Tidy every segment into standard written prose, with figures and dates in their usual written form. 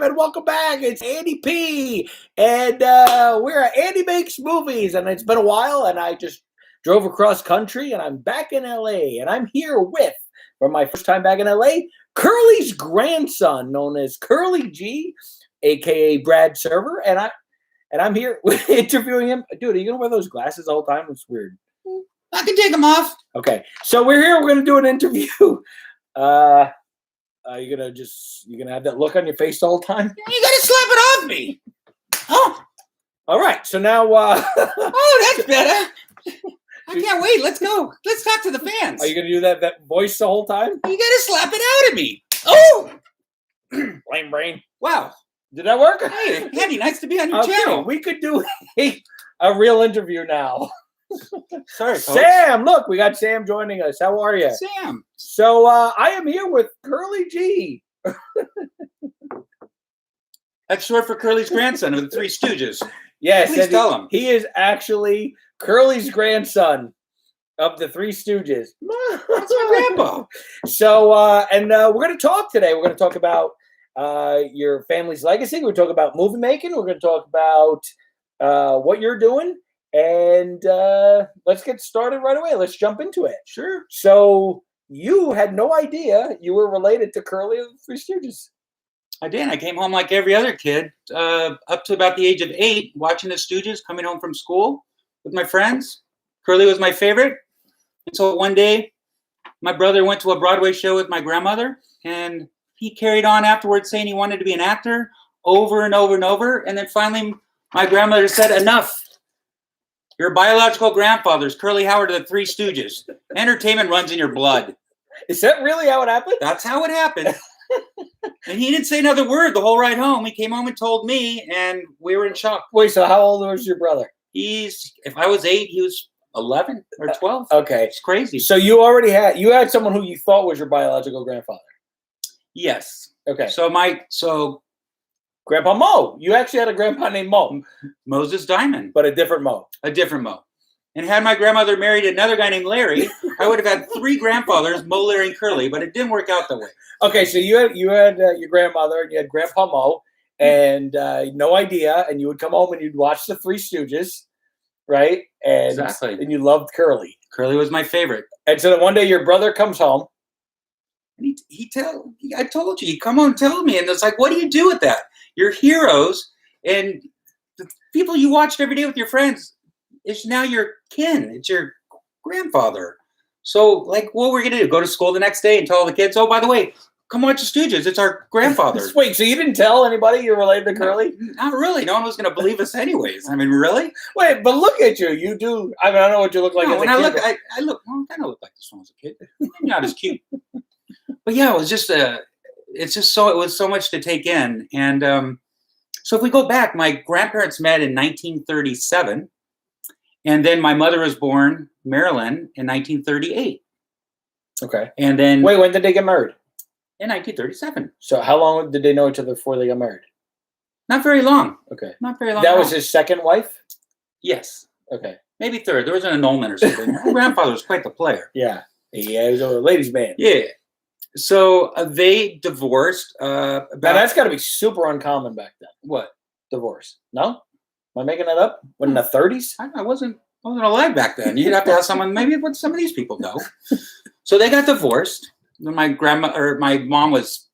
and welcome back. It's Andy P. And we're at Andy Makes Movies. And it's been a while, and I just drove across country, and I'm back in L.A. And I'm here with, for my first time back in L.A., Curly's grandson, known as Curly G, a.k.a. Brad Server. And I'm here interviewing him. Dude, are you going to wear those glasses all the time? It's weird. I can take them off. Okay, so we're here. We're going to do an interview. You're gonna have that look on your face the whole time? You gotta slap it off me. Oh, all right. So now, oh, that's better. I can't wait. Let's go. Let's talk to the fans. Are you gonna do that voice the whole time? You gotta slap it out at me. Oh, lame brain. Wow. Did that work? Hey, Andy, nice to be on your channel. We could do a real interview now. Sorry, folks. Sam. Look, we got Sam joining us. How are you, Sam? So I am here with Curly G. That's short for Curly's grandson of the Three Stooges. Yes, please tell him. He is actually Curly's grandson of the Three Stooges. That's my grandpa. So, we're going to talk today. We're going to talk about your family's legacy. We're going to talk about movie making. We're going to talk about what you're doing. And let's get started right away. Let's jump into it. Sure. So you had no idea you were related to Curly of the Three Stooges. I did. I came home like every other kid, up to about the age of 8, watching the Stooges, coming home from school with my friends. Curly was my favorite. Until one day, my brother went to a Broadway show with my grandmother, and he carried on afterwards saying he wanted to be an actor over and over and over. And then finally, my grandmother said, enough. Your biological grandfather's Curly Howard of the Three Stooges. Entertainment runs in your blood. Is that really how it happened? That's how it happened. And he didn't say another word the whole ride home. He came home and told me, and we were in shock. Wait, so how old was your brother? If I was 8, he was 11 or 12. Okay. It's crazy. So you had someone who you thought was your biological grandfather? Yes. Okay. So Grandpa Mo. You actually had a grandpa named Mo. Moses Diamond. But a different Mo. A different Mo. And had my grandmother married another guy named Larry, I would have had 3 grandfathers, Mo, Larry, and Curly, but it didn't work out that way. Okay, so you had your grandmother, and you had Grandpa Mo, and no idea, and you would come home and you'd watch the Three Stooges, right? And, exactly. And you loved Curly. Curly was my favorite. And so then one day your brother comes home. And I told you, come on, tell me. And it's like, what do you do with that? You're heroes, and the people you watched every day with your friends, it's now your kin. It's your grandfather. So, like, what we're going to do? Go to school the next day and tell all the kids, oh, by the way, come watch the Stooges. It's our grandfather. Wait, so you didn't tell anybody you're related to Curly? Not really. No one was going to believe us anyways. I mean, really? Wait, but look at you. You do. I mean, I don't know what you look like as a kid. I look, well, I kind of look like this one as a kid. Maybe not as cute. But yeah, it was just it was so much to take in. And so if we go back, my grandparents met in 1937. And then my mother was born, Marilyn, in 1938. Okay. And then... Wait, when did they get married? In 1937. So how long did they know each other before they got married? Not very long. Okay. Not very long. That was his second wife? Yes. Okay. Maybe third. There was an annulment or something. My grandfather was quite the player. Yeah. Yeah, he was a ladies' man. Yeah. So they divorced. Now that's got to be super uncommon back then. What? Divorce. No? Am I making that up? What, in the 30s? I wasn't alive back then. You'd have to ask someone, maybe what some of these people know. So they got divorced when my mom was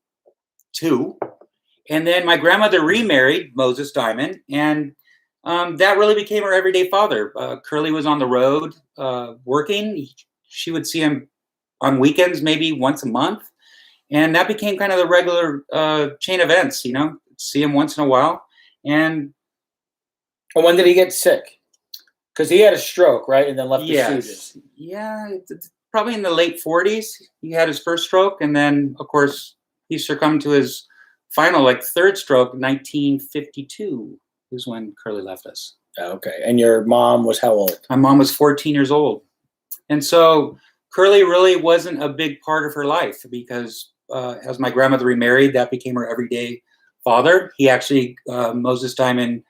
2. And then my grandmother remarried Moses Diamond. And that really became her everyday father. Curly was on the road working. She would see him on weekends, maybe once a month. And that became kind of the regular chain of events, see him once in a while. And when did he get sick? Because he had a stroke, right? And then left the Stooges. Yeah, it's probably in the late 40s. He had his first stroke. And then, of course, he succumbed to his final, 3rd stroke, 1952 is when Curly left us. Okay. And your mom was how old? My mom was 14 years old. And so Curly really wasn't a big part of her life because as my grandmother remarried, that became her everyday father. He actually, Moses Diamond,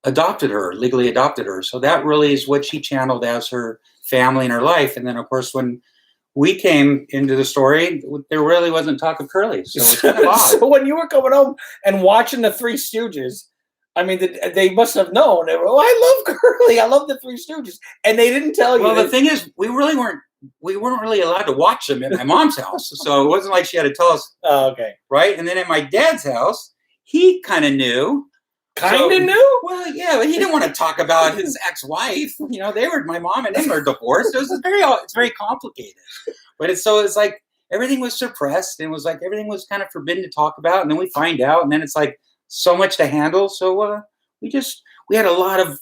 legally adopted her. So that really is what she channeled as her family and her life. And then, of course, when we came into the story, there really wasn't talk of Curly. So it's kind of odd. So when you were coming home and watching the Three Stooges, I mean, they must have known. They were, oh, I love Curly. I love the Three Stooges. And they didn't tell you. Well, the thing is, we weren't really allowed to watch them at my mom's house. So it wasn't like she had to tell us. Oh, okay. Right. And then at my dad's house, he kind of knew. Knew? Well, yeah, but he didn't want to talk about his ex-wife. You know, my mom and him are divorced. It's very complicated. But it's like everything was suppressed, and it was like everything was kind of forbidden to talk about. And then we find out, and then it's like so much to handle. So we had a lot of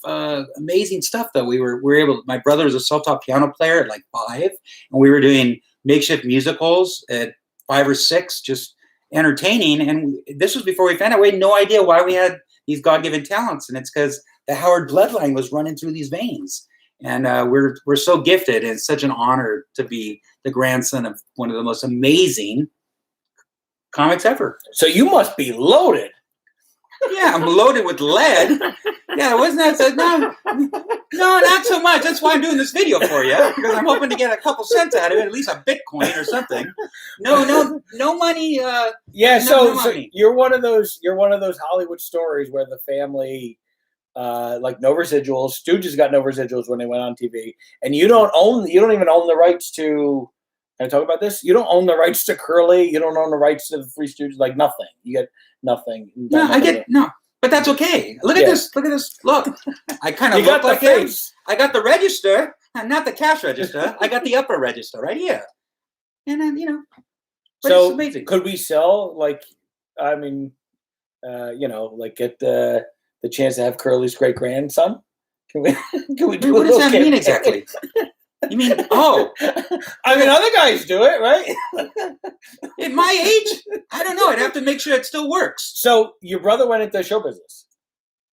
amazing stuff that we were able. My brother was a self-taught piano player at like 5, and we were doing makeshift musicals at 5 or 6, just entertaining. And this was before we found out. We had no idea why we had these God-given talents, and it's because the Howard bloodline was running through these veins. And we're so gifted, and it's such an honor to be the grandson of one of the most amazing comics ever. So you must be loaded. Yeah, I'm loaded with lead. Yeah, wasn't that? No, not so much. That's why I'm doing this video for you, because I'm hoping to get a couple cents out of it, at least a Bitcoin or something. No money. Yeah, no so money. you're one of those Hollywood stories where the family, like no residuals. Stooges got no residuals when they went on TV, and you don't even own the rights to. Can I talk about this? You don't own the rights to Curly. You don't own the rights to the Three Stooges. Like nothing. You get nothing. No, I get no. But that's okay. Look at this. Look at this. Look, I kind of look like him. I got the register, not the cash register. I got the upper register right here. And then, but so it's amazing. Could we sell, like, I mean, like get the chance to have Curly's great grandson? Can we do What does that mean exactly? You mean, I mean, other guys do it, right? At my age, I don't know. I'd have to make sure it still works. So your brother went into show business.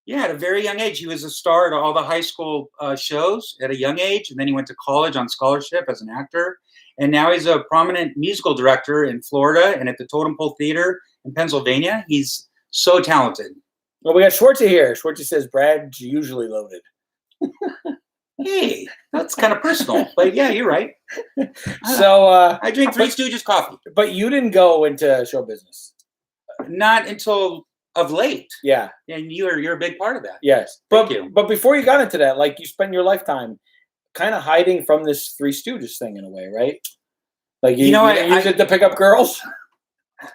Yeah, at a very young age. He was a star at all the high school shows at a young age. And then he went to college on scholarship as an actor. And now he's a prominent musical director in Florida and at the Totem Pole Theater in Pennsylvania. He's so talented. Well, we got Schwartzy here. Schwartzy says Brad's usually loaded. Hey, that's kind of personal, but yeah, you're right. So I drink Three Stooges coffee. But you didn't go into show business. Not until of late. Yeah. And you're a big part of that. Yes. Thank you. But before you got into that, like you spent your lifetime kind of hiding from this Three Stooges thing in a way, right? Like you used it to pick up girls?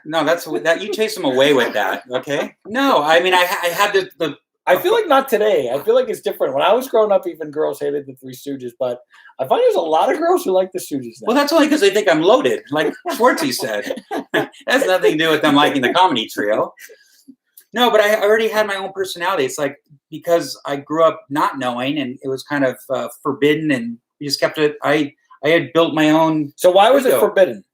No, that's that you chase them away with that, okay? No, I mean I had the I feel like not today. I feel like it's different. When I was growing up, even girls hated the Three Stooges, but I find there's a lot of girls who like the Stooges now. Well, that's only because they think I'm loaded, like Schwartzy said. That has nothing to do with them liking the comedy trio. No, but I already had my own personality. It's like because I grew up not knowing, and it was kind of forbidden, and we just kept it. I had built my own. So why was it forbidden?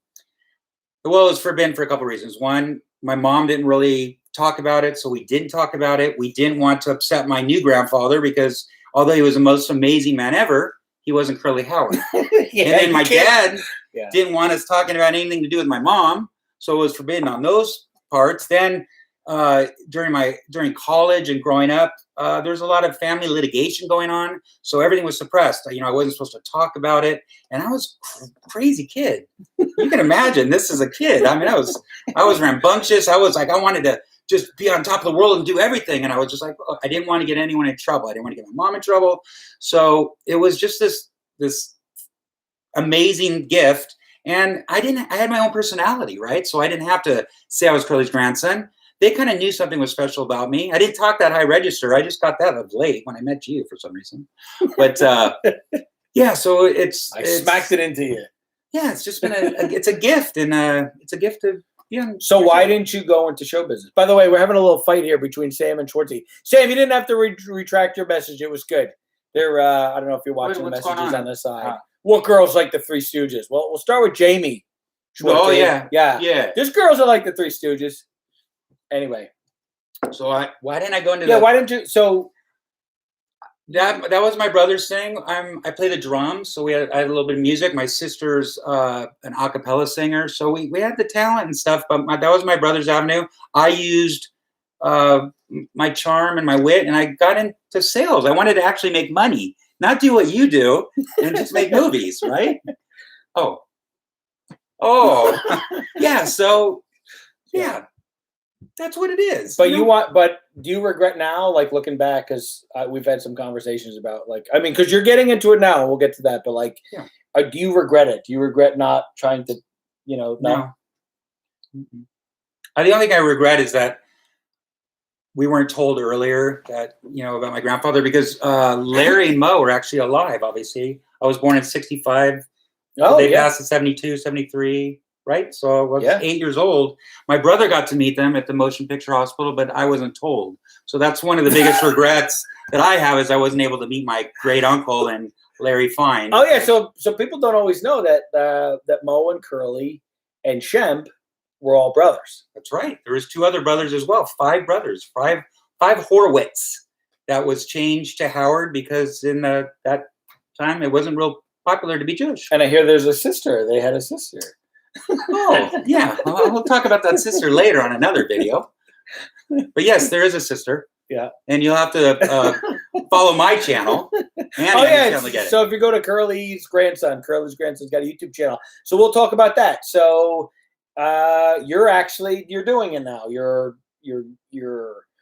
Well, it was forbidden for a couple of reasons. One, my mom didn't really talk about it, so we didn't talk about it. We didn't want to upset my new grandfather because although he was the most amazing man ever, he wasn't Curly Howard. Yeah, and then my dad didn't want us talking about anything to do with my mom, so it was forbidden on those parts. Then during college and growing up, there was a lot of family litigation going on, so everything was suppressed. I wasn't supposed to talk about it, and I was a crazy kid. You can imagine this as a kid. I mean, I was rambunctious. I was like, I wanted to just be on top of the world and do everything, and I was just like, I didn't want to get anyone in trouble. I didn't want to get my mom in trouble. So it was just this amazing gift, and I had my own personality, right? So I didn't have to say I was Curly's grandson. They kind of knew something was special about me. I didn't talk that high register. I just got that of late when I met you for some reason. But yeah, so I smacked it into you. Yeah, it's just been it's a gift, and it's a gift of So why didn't you go into show business? By the way, we're having a little fight here between Sam and Schwartzy. Sam, you didn't have to retract your message. It was good. They're I don't know if you're watching the messages on this side. What girls like the Three Stooges? Well, we'll start with Jamie. Schwartzy. Oh yeah. There's girls that like the Three Stooges. Anyway, so why didn't I go into that? Yeah, why didn't you? So that was my brother's thing. I play the drums, so I had a little bit of music. My sister's an a cappella singer, so we had the talent and stuff. But that was my brother's avenue. I used my charm and my wit, and I got into sales. I wanted to actually make money, not do what you do and just make movies, right? Oh. Oh, yeah. So, yeah, that's what it is. But but do you regret now, like looking back, because we've had some conversations about, like, I mean, because you're getting into it now, and we'll get to that. But like, do you regret it? Do you regret not trying to, not? No. The only thing I regret is that we weren't told earlier that, about my grandfather, because Larry and Mo were actually alive, obviously. I was born in 65. They passed in 72, 73, right? So I was 8 years old. My brother got to meet them at the Motion Picture Hospital, but I wasn't told. So that's one of the biggest regrets that I have, is I wasn't able to meet my great uncle and Larry Fine. Oh, yeah. So people don't always know that that Mo and Curly and Shemp were all brothers. That's right. There was 2 other brothers as well. 5 brothers. Five Horwitz. That was changed to Howard because in that time it wasn't real popular to be Jewish. And I hear there's a sister. They had a sister. Oh, yeah. We'll talk about that sister later on another video. But yes, there is a sister. Yeah. And you'll have to follow my channel. So if you go to Curly's grandson's got a YouTube channel. So we'll talk about that. So you're doing it now. You're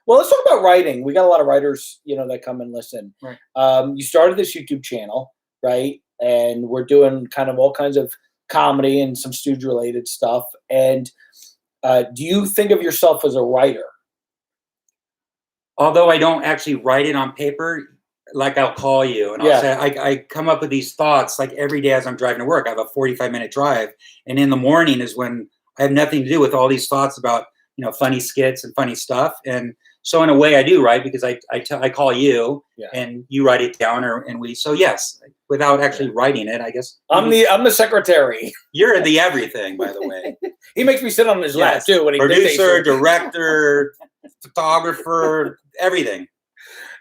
well, let's talk about writing. We got a lot of writers, that come and listen. Right. You started this YouTube channel, right? And we're doing kind of all kinds of comedy and some Stooge related stuff. And do you think of yourself as a writer? Although I don't actually write it on paper, like I'll call you and I'll say, I come up with these thoughts like every day as I'm driving to work. I have a 45-minute drive. And in the morning is when I have nothing to do with all these thoughts about, funny skits and funny stuff. And so in a way I do, right? Because I call you and you write it down so yes, without actually writing it, I guess. I'm the secretary. You're the everything, by the way. He makes me sit on his lap too when he producer, director, photographer, everything.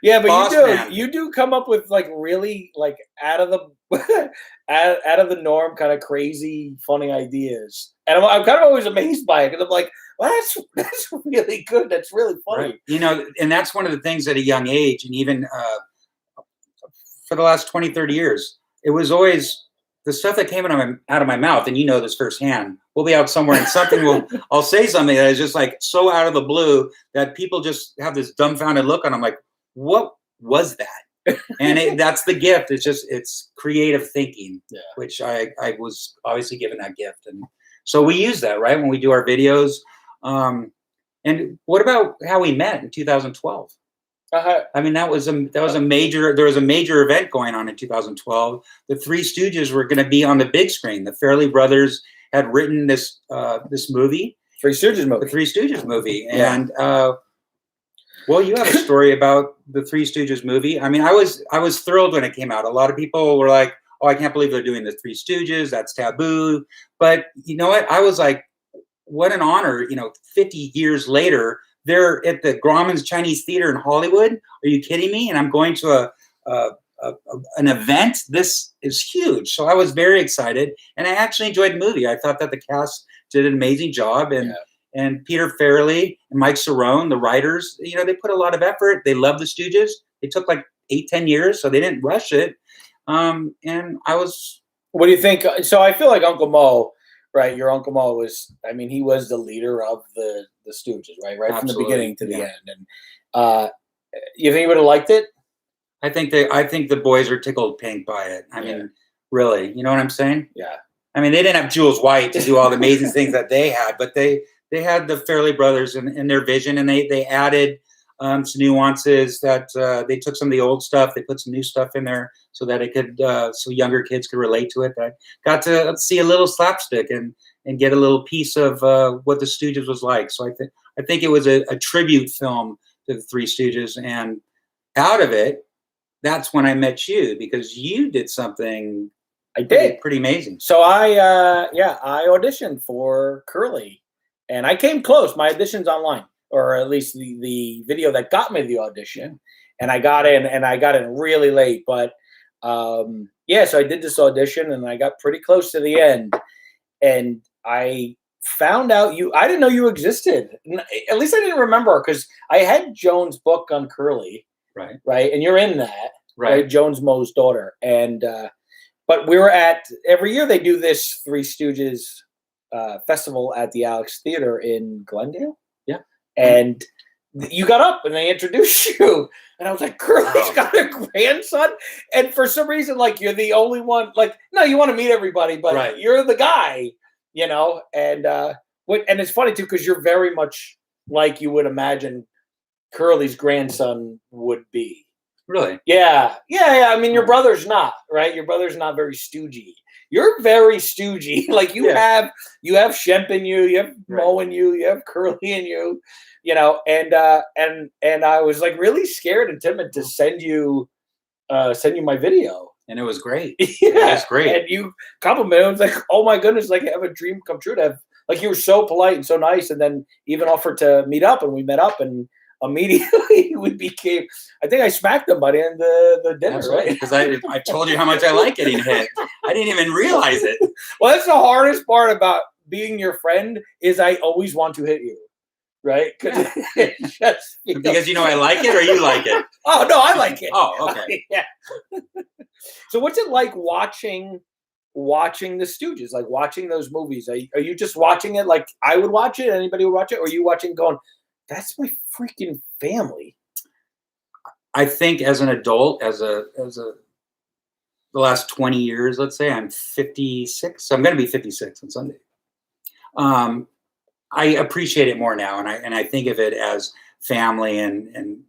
Yeah, but you do come up with like really like out of the norm, kind of crazy, funny ideas, and I'm kind of always amazed by it because I'm like, well, that's really good. That's really funny. Right. And that's one of the things at a young age, and even for the last 20, 30 years, it was always the stuff that came out of my mouth, and this firsthand. We'll be out somewhere and I'll say something that is just like so out of the blue that people just have this dumbfounded look on them, like, what was that? And that's the gift. It's creative thinking, which I was obviously given that gift. And so we use that, right, when we do our videos. And what about how we met in 2012? I mean, there was a major event going on in 2012. The Three Stooges were going to be on the big screen. The Farrelly brothers had written this movie, Three Stooges movie. The Three Stooges movie, and well, you have a story about the Three Stooges movie. I mean, I was thrilled when it came out. A lot of people were like, "Oh, I can't believe they're doing the Three Stooges. That's taboo." But you know what? I was like, "What an honor!" 50 years later, they're at the Grauman's Chinese Theater in Hollywood. Are you kidding me? And I'm going to an event. This is huge. So I was very excited, and I actually enjoyed the movie. I thought that the cast did an amazing job, and Peter Farrelly and Mike Cerrone, the writers, they put a lot of effort. They love the Stooges. It took like 8-10 years, so they didn't rush it. And I was. What do you think? So I feel like Uncle Mo, right? Your Uncle Mo he was the leader of the Stooges, right? Right from the beginning to the end. And you think he would have liked it? I think the boys are tickled pink by it. I mean, really, you know what I'm saying? Yeah. I mean, they didn't have Jules White to do all the amazing things that they had, but they had the Farrelly brothers and their vision, and they added some nuances that they took some of the old stuff, they put some new stuff in there so that it could so younger kids could relate to it. I got to see a little slapstick and get a little piece of what the Stooges was like. So I think it was a tribute film to the Three Stooges, and out of it, that's when I met you, because you did something. I did pretty amazing. So I auditioned for Curly, and I came close. My audition's online, or at least the video that got me the audition, and I got in really late. But so I did this audition, and I got pretty close to the end, and I found out I didn't know you existed. At least I didn't remember, because I had Joan's book on Curly, right, and you're in that, right? Joan's Mo's daughter, and. But we were every year they do this Three Stooges festival at the Alex Theater in Glendale. Yeah. And you got up and they introduced you. And I was like, Curly's got a grandson. And for some reason, like, you're the only one. Like, no, you want to meet everybody, but you're the guy, you know? And it's funny, too, because you're very much like you would imagine Curly's grandson would be. Really? Yeah. I mean, your brother's not, right? Your brother's not very stoogey. You're very stoogey. Like you have Shemp in you, you have Mo in you, you have Curly in you, you know. And I was like really scared and timid to send you my video. And it was great. Yeah, it was great. And you complimented. I was like, oh my goodness, like I have a dream come true to have. Like you were so polite and so nice, and then even offered to meet up, and we met up and. Immediately we became. I think I smacked him by the end of the dinner, right? Because I told you how much I like getting hit. I didn't even realize it. Well, that's the hardest part about being your friend is I always want to hit you, right? Because you know I like it or you like it. Oh no, I like it. Oh, okay. Yeah. So what's it like watching the Stooges? Like watching those movies? Are you just watching it like I would watch it? Anybody would watch it? Or are you watching going? That's my freaking family. I think as an adult, the last 20 years, let's say I'm 56. I'm going to be 56 on Sunday. I appreciate it more now, and I think of it as family and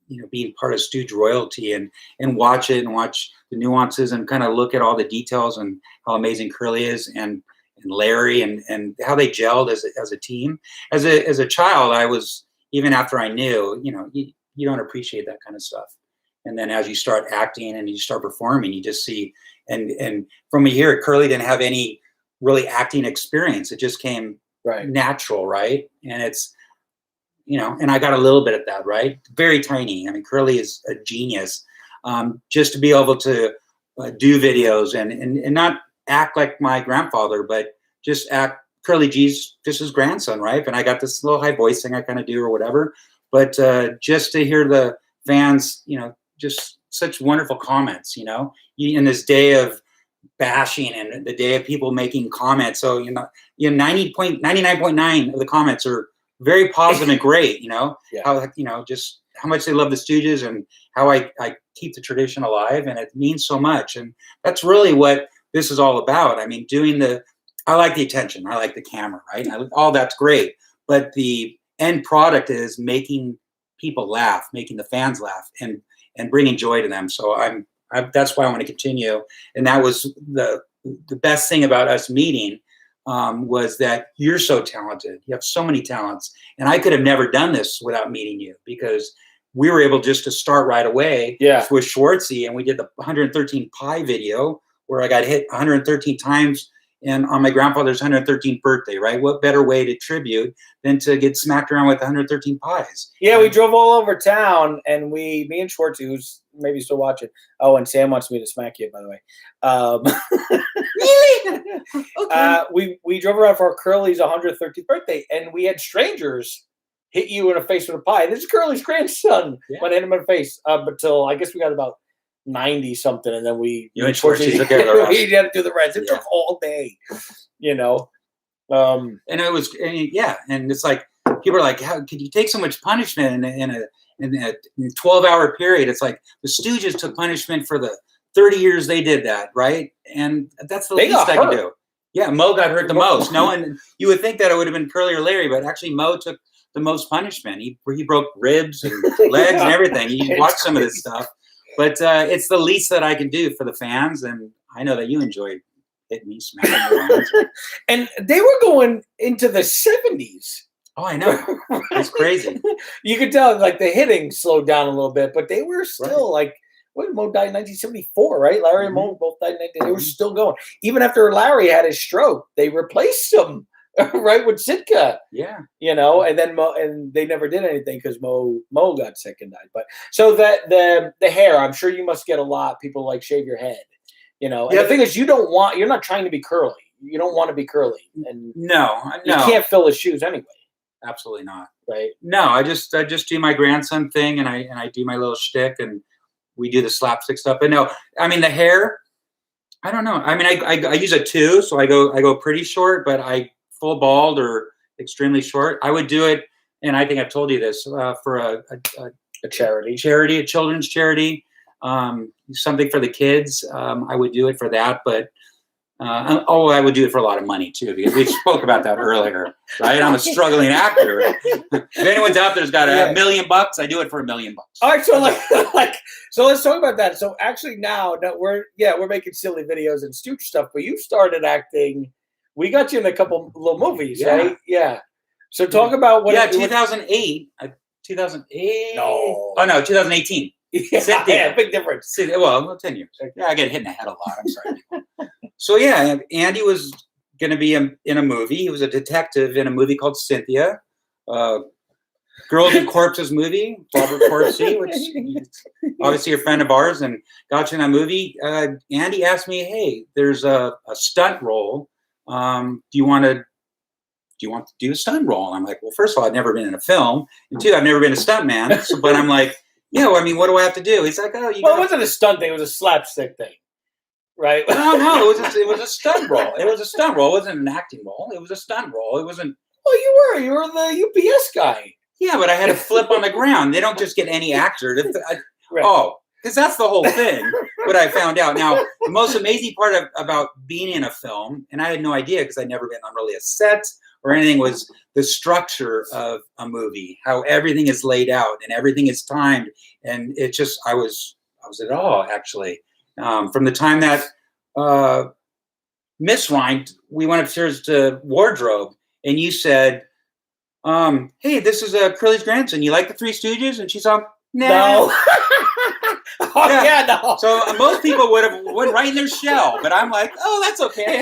you know being part of Stooge royalty and watch it and watch the nuances and kind of look at all the details and how amazing Curly is and Larry and how they gelled as a team. As a child, I was, even after I knew, you know, you don't appreciate that kind of stuff. And then as you start acting and you start performing, you just see, and from here, Curly didn't have any really acting experience. It just came natural, right? And it's, you know, and I got a little bit of that, right? Very tiny. I mean, Curly is a genius. Just to be able to do videos and not act like my grandfather, but just act Curly G's just his grandson, right? And I got this little high voice thing I kind of do or whatever. But just to hear the fans, you know, just such wonderful comments, you know, in this day of bashing and the day of people making comments. So, you know 99.9 of the comments are very positive and great, you know, how, you know, just how much they love the Stooges and how I keep the tradition alive. And it means so much. And that's really what this is all about. I mean, I like the attention. I like the camera, right? All that's great. But the end product is making people laugh, making the fans laugh and bringing joy to them. So that's why I want to continue. And that was the best thing about us meeting was that you're so talented. You have so many talents. And I could have never done this without meeting you because we were able just to start right away with Schwartzy. And we did the 113 Pie video where I got hit 113 times and on my grandfather's 113th birthday, right? What better way to tribute than to get smacked around with 113 pies? Yeah, we drove all over town, and me and Schwartzy, who's maybe still watching. Oh, and Sam wants me to smack you, by the way. Really? Okay. We drove around for Curly's 113th birthday, and we had strangers hit you in the face with a pie. This is Curly's grandson. Went hit him in the face until I guess we got about 90 something, and then we had to do the rest. It took all day, you know. And it was, and it's like people are like, how could you take so much punishment in a 12-hour period? It's like the Stooges took punishment for the 30 years they did that, right? And that's the least I could do. Yeah, Mo got hurt the most. No one, you would think that it would have been Curly or Larry, but actually Mo took the most punishment. He broke ribs and legs and everything. You watch some of this stuff. But it's the least that I can do for the fans, and I know that you enjoyed hitting me, smacking me. And they were going into the 70s. Oh, I know. It's crazy. You could tell, like, the hitting slowed down a little bit, but they were still, like, Mo died in 1974, right? Larry and Mo both died in 1974. They were still going. Even after Larry had his stroke, they replaced him. Right, with Sitka, you know, and then and they never did anything because Mo got sick and died. But so that the hair, I'm sure you must get a lot. People like shave your head, you know. And the thing is, you're not trying to be curly. You don't want to be curly, and no, you can't fill his shoes anyway. Absolutely not. Right? No, I just do my grandson thing, and I do my little shtick, and we do the slapstick stuff. But no, I mean the hair. I don't know. I mean, I use a 2, so I go pretty short, but I full bald or extremely short. I would do it, and I think I've told you this, for a charity, a children's charity, something for the kids. I would do it for that, but I would do it for a lot of money too, because we spoke about that earlier, right? I'm a struggling actor. If anyone's out there's got $1 million, I do it for $1 million. All right, so so let's talk about that. So actually now that we're making silly videos and Stooge stuff, but you started acting. We got you in a couple little movies, right? Yeah. So talk about what. Yeah, 2008. 2008. No. Oh no, 2018. Yeah, big difference. Well, 10 years. Yeah, I get hit in the head a lot. I'm sorry. So yeah, Andy was going to be in a movie. He was a detective in a movie called Cynthia, Girls and Corpses movie, Robert Corpsey, which is obviously a friend of ours, and got you in that movie. Andy asked me, "Hey, there's a stunt role. Do you want to do a stunt role?" And I'm like, "Well, first of all, I've never been in a film, and two, I've never been a stuntman." So, but I'm like, "Yeah, well, I mean, what do I have to do?" He's like, "Oh, you." Well, it wasn't a stunt thing; it was a slapstick thing. Right? No, it was a stunt role. It was a stunt role. It wasn't an acting role. It was a stunt role. It wasn't. Oh, you were the UPS guy. Yeah, but I had to flip on the ground. They don't just get any actor to. Right. Oh, because that's the whole thing. What I found out. Now, the most amazing part about being in a film, and I had no idea because I'd never been on really a set or anything, was the structure of a movie, how everything is laid out and everything is timed, and it just I was at awe actually. From the time that Miss Rind, we went upstairs to wardrobe, and you said, "Hey, this is Curly's grandson. You like the Three Stooges?" And she's like, "Nah." No. No. So most people would have went right in their shell, but I'm like, "Oh, that's okay.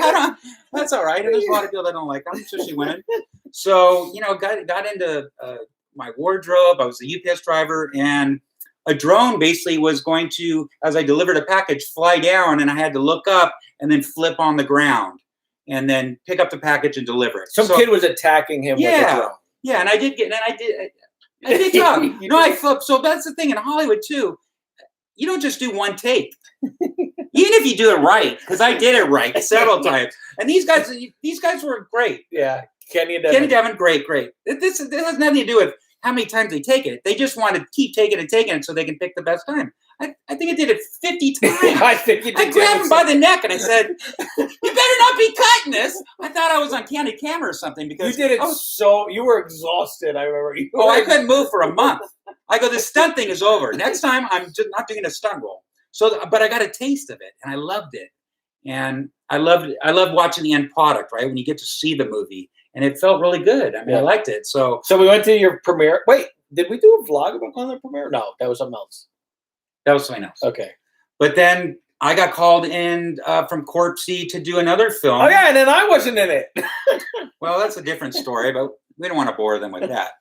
That's all right." And there's a lot of people that don't like them, especially women. So got into my wardrobe. I was a UPS driver, and a drone basically was going to, as I delivered a package, fly down, and I had to look up and then flip on the ground and then pick up the package and deliver it. Some kid was attacking him with a drone. Yeah, and I did talk. I flipped. So that's the thing in Hollywood too. You don't just do one take. Even if you do it right, because I did it right several times. And these guys were great. Yeah. Kenny Devin, great. This has nothing to do with how many times they take it. They just want to keep taking it so they can pick the best time. I think I did it 50 times. I think you did. I grabbed him by the neck and I said, "You better not be cutting this." I thought I was on candid camera or something because you did it you were exhausted. I remember. I couldn't move for a month. I go, "This stunt thing is over. Next time I'm just not doing a stunt role." So, but I got a taste of it and I loved it. And I loved watching the end product, right? When you get to see the movie. And it felt really good. I mean, I liked it. So we went to your premiere. Wait, did we do a vlog about going to the premiere? No, that was something else. That was something else. Okay. But then I got called in from Corpsey to do another film. Oh, yeah, and then I wasn't in it. Well, that's a different story, but we don't want to bore them with that.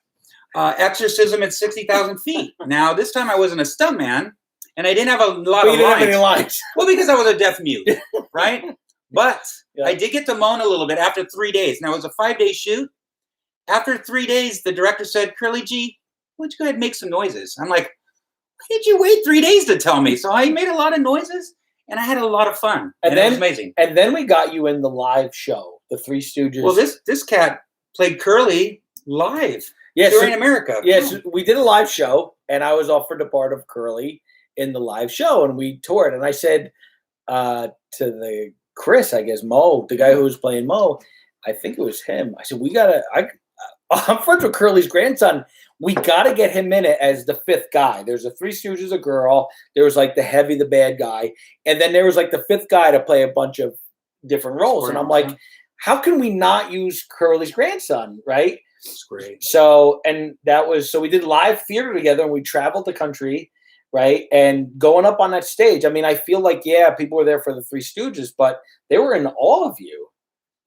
Exorcism at 60,000 feet. Now, this time I wasn't a stuntman, and I didn't have a lot of lines. You didn't have any lines. Well, because I was a deaf mute, right? But I did get to moan a little bit after 3 days. Now, it was a 5-day shoot. After 3 days, the director said, "Curly G, why don't you go ahead and make some noises?" I'm like, "Why did you wait 3 days to tell me?" So I made a lot of noises, and I had a lot of fun. And then, it was amazing. And then we got you in the live show, the Three Stooges. Well, this cat played Curly live during America. Yes, we did a live show, and I was offered a part of Curly in the live show, and we toured. And I said to the Chris, I guess, Mo, the guy who was playing Mo, I think it was him. I said, I'm friends with Curly's grandson. We got to get him in it as the fifth guy. There's a Three Stooges, a girl. There was like the bad guy. And then there was like the fifth guy to play a bunch of different roles. And I'm like, how can we not use Curly's grandson, right? That's great. So we did live theater together, and we traveled the country. Right. And going up on that stage, I mean, I feel like, people were there for the Three Stooges, but they were in all of you.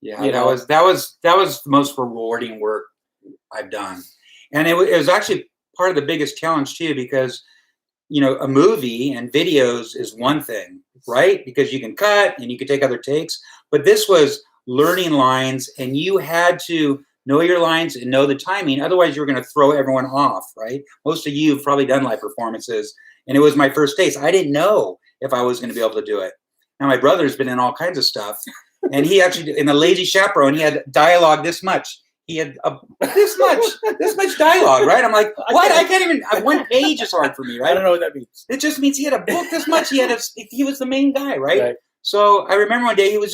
Yeah, that was the most rewarding work I've done. And it was actually part of the biggest challenge too, because, a movie and videos is one thing, right? Because you can cut and you can take other takes, but this was learning lines, and you had to know your lines and know the timing. Otherwise you're going to throw everyone off, right? Most of you have probably done live performances. And it was my first taste. I didn't know if I was going to be able to do it. Now, my brother's been in all kinds of stuff. And he actually, in The Lazy Chaperone, he had dialogue this much. He had this much dialogue, right? I'm like, what? I can't even. One page is hard for me, right? I don't know what that means. It just means he had a book this much. He was the main guy, right? So I remember one day he was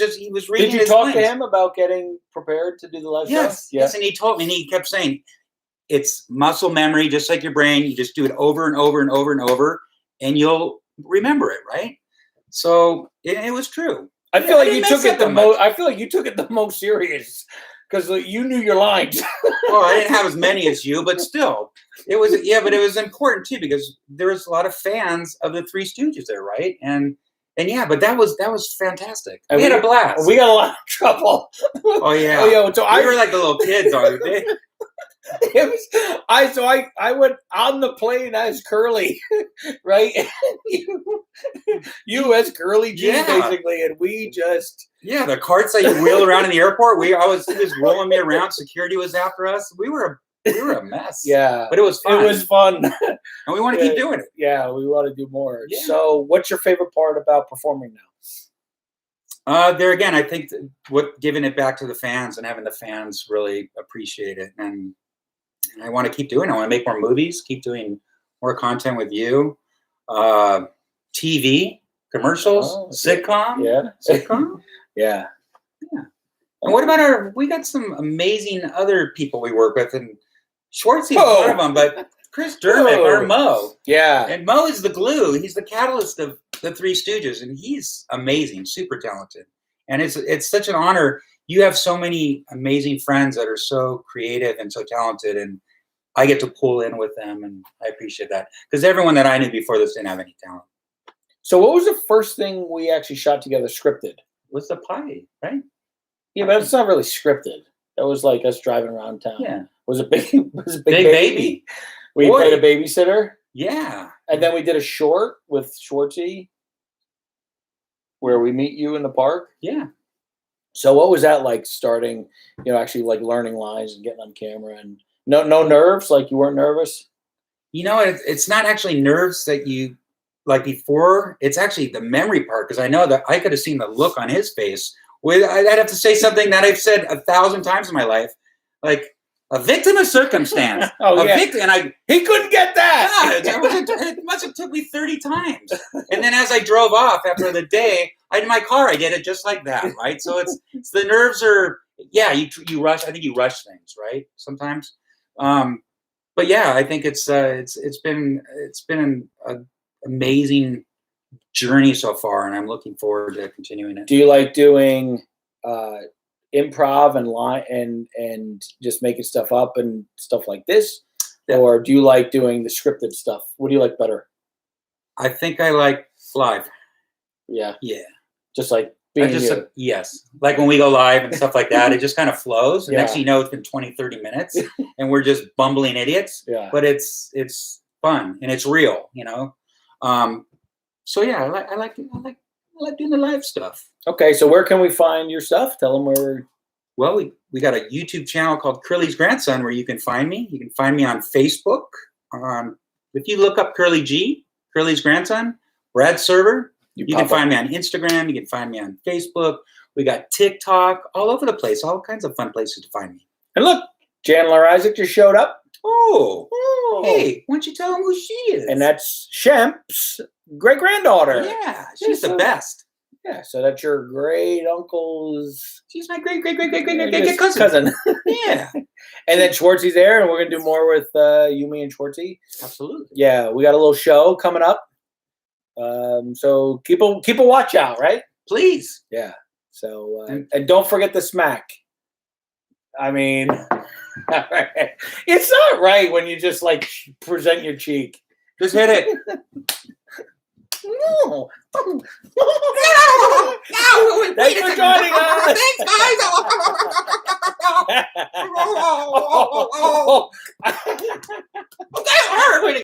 reading. Did you talk to him about getting prepared to do the live show? Yes, and he told me, and he kept saying, it's muscle memory, just like your brain. You just do it over and over and over and over, and you'll remember it, right? So it was true. I feel like you took it the most. I feel like you took it the most serious because you knew your lines. Well, I didn't have as many as you, but still, it was but it was important too because there was a lot of fans of the Three Stooges there, right? And yeah, but that was fantastic. We had a blast. We got a lot of trouble. Oh yeah. Oh yeah. So we were like the little kids on the day. I went on the plane as Curly, right? you as Curly G, basically, and we just the carts that you wheel around in the airport. He was rolling me around. Security was after us. We were a mess. Yeah, but it was fun. It was fun, and we want to keep doing it. Yeah, we want to do more. Yeah. So, what's your favorite part about performing now? There again, I think giving it back to the fans and having the fans really appreciate it, and I want to keep doing it. I want to make more movies, keep doing more content with you, TV, commercials, sitcom, sitcom, yeah. And what about we got some amazing other people we work with, and Schwartzy is one of them, but Chris Dermick, our Mo. Yeah. And Mo is the glue. He's the catalyst of the Three Stooges, and he's amazing, super talented. And it's such an honor. You have so many amazing friends that are so creative and so talented, and I get to pull in with them, and I appreciate that. Because everyone that I knew before this didn't have any talent. So what was the first thing we actually shot together scripted? It was the pie, right? Yeah, but it's not really scripted. That was like us driving around town. Yeah. Was it Big Baby? We played a babysitter. Yeah. And then we did a short with Schwartzy where we meet you in the park. Yeah. So what was that like starting, actually like learning lines and getting on camera and no nerves? Like you weren't nervous? It's not actually nerves that you like before. It's actually the memory part. Because I know that I could have seen the look on his face. I'd have to say something that I've said 1,000 times in my life. Like, a victim of circumstance. And he couldn't get that. Yeah, it must have took me 30 times. And then as I drove off after the day, in my car, I did it just like that, right? So it's the nerves are, you rush. I think you rush things, right? Sometimes. But yeah, I think it's been an amazing journey so far, and I'm looking forward to continuing it. Do you like doing improv and line and just making stuff up and stuff like this, or do you like doing the scripted stuff? What do you like better? I think I like live. Yeah, just like being yes, like when we go live and stuff like that, it just kind of flows. And next thing you know, it's been 20-30 minutes, and we're just bumbling idiots. Yeah, but it's fun and it's real, So yeah, I like doing the live stuff. Okay, so where can we find your stuff? Tell them where. Well, we got a YouTube channel called Curly's Grandson where you can find me. You can find me on Facebook. If you look up Curly G, Curly's Grandson, Brad Server, you can find me on Instagram. You can find me on Facebook. We got TikTok, all over the place. All kinds of fun places to find me. And look, Chandler Isaac just showed up. Oh, hey, why don't you tell him who she is? And that's Shemp's great-granddaughter. Yeah, she's the best. Yeah, so that's your great uncle's. She's my great cousin. Yeah. And then Schwartzy's there, and we're gonna do more with you, me, and Schwartzy. Absolutely. Yeah, we got a little show coming up. So keep a watch out, right? Please. Yeah. So and don't forget the smack. I mean, it's not right when you just like present your cheek. Just hit it. No. No. Thanks for joining us. Thanks, guys.